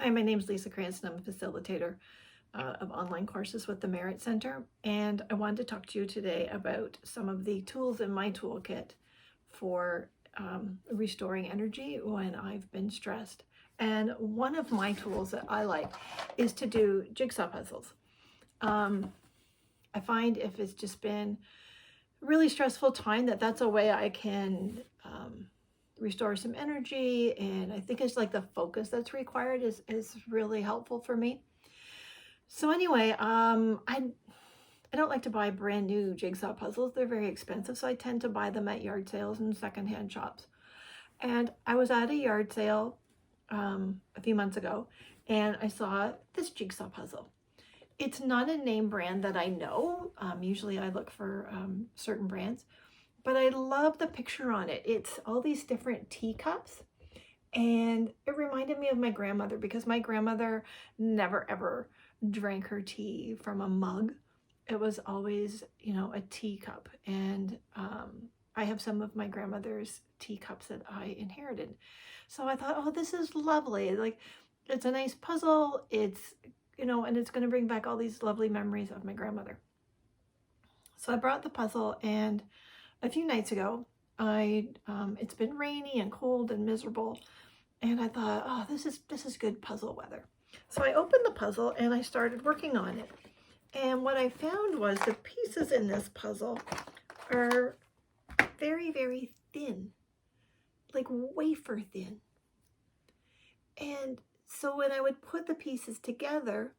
Hi, my name is Lisa Cranston. I'm a facilitator of online courses with the Merit Center, and I wanted to talk to you today about some of the tools in my toolkit for restoring energy when I've been stressed. And one of my tools that I like is to do jigsaw puzzles. I find if it's just been a really stressful time, that's a way I can restore some energy, and I think it's like the focus that's required is really helpful for me. So anyway, I don't like to buy brand new jigsaw puzzles. They're very expensive, so I tend to buy them at yard sales and secondhand shops. And I was at a yard sale a few months ago, and I saw this jigsaw puzzle. It's not a name brand that I know. Usually I look for certain brands, but I love the picture on it. It's all these different teacups, and it reminded me of my grandmother, because my grandmother never ever drank her tea from a mug. It was always, a teacup. And I have some of my grandmother's teacups that I inherited. So I thought, oh, this is lovely. Like, it's a nice puzzle. It's, and it's going to bring back all these lovely memories of my grandmother. So I brought the puzzle, and a few nights ago, it's been rainy and cold and miserable, and I thought, oh, this is good puzzle weather. So I opened the puzzle and I started working on it. And what I found was the pieces in this puzzle are very, very thin, like wafer thin. And so when I would put the pieces together,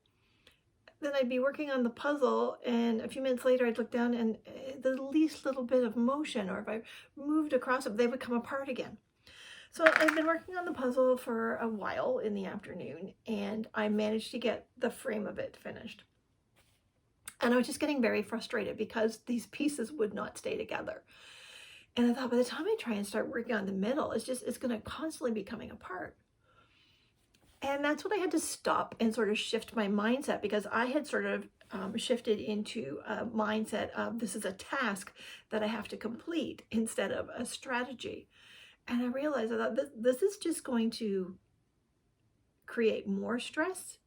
then I'd be working on the puzzle, and a few minutes later I'd look down, and the least little bit of motion, or if I moved across them, they would come apart again. So I've been working on the puzzle for a while in the afternoon, and I managed to get the frame of it finished. And I was just getting very frustrated because these pieces would not stay together. And I thought, by the time I try and start working on the middle, it's going to constantly be coming apart. And that's when I had to stop and sort of shift my mindset, because I had sort of shifted into a mindset of, this is a task that I have to complete instead of a strategy. And I realized that this is just going to create more stress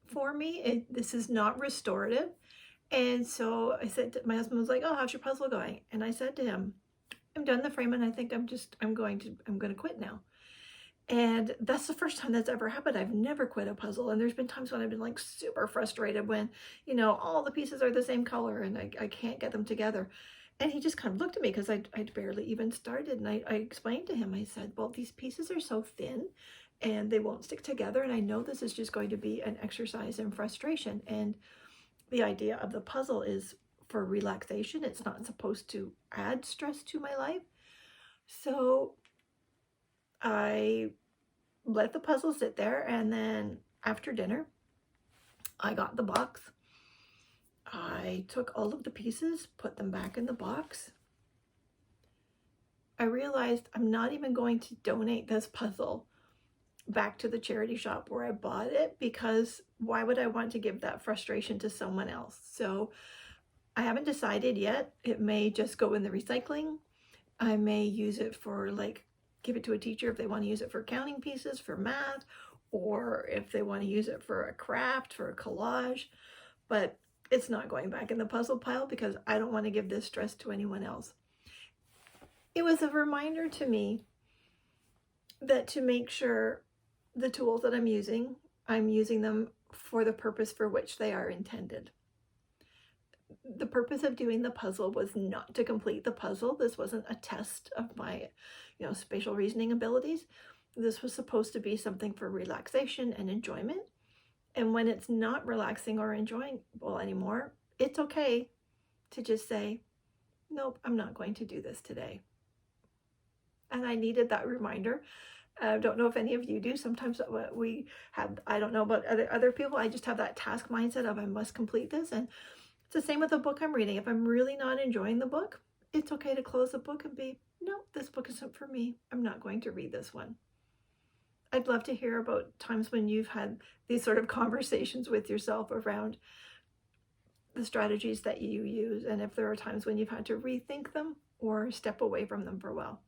for me. This is not restorative. And so I said my husband was like, oh, how's your puzzle going? And I said to him, I'm done the frame, and I think I'm going to quit now. And that's the first time that's ever happened. I've never quit a puzzle. And there's been times when I've been like super frustrated when, all the pieces are the same color and I can't get them together. And he just kind of looked at me, because I'd barely even started. And I explained to him, I said, well, these pieces are so thin and they won't stick together. And I know this is just going to be an exercise in frustration. And the idea of the puzzle is for relaxation. It's not supposed to add stress to my life. So I let the puzzle sit there, and then after dinner, I got the box. I took all of the pieces, put them back in the box. I realized I'm not even going to donate this puzzle back to the charity shop where I bought it, because why would I want to give that frustration to someone else? So I haven't decided yet. It may just go in the recycling. I may use it for, give it to a teacher if they want to use it for counting pieces, for math, or if they want to use it for a craft, for a collage. But it's not going back in the puzzle pile, because I don't want to give this stress to anyone else. It was a reminder to me that to make sure the tools that I'm using them for the purpose for which they are intended. The purpose of doing the puzzle was not to complete the puzzle. This wasn't a test of my, spatial reasoning abilities. This was supposed to be something for relaxation and enjoyment. And when it's not relaxing or enjoyable anymore, it's okay to just say, nope, I'm not going to do this today. And I needed that reminder. I don't know if any of you do. Sometimes we have, I don't know about other people, I just have that task mindset of, I must complete this. And it's the same with the book I'm reading. If I'm really not enjoying the book, it's okay to close the book and be, no, this book isn't for me. I'm not going to read this one. I'd love to hear about times when you've had these sort of conversations with yourself around the strategies that you use, and if there are times when you've had to rethink them or step away from them for a while.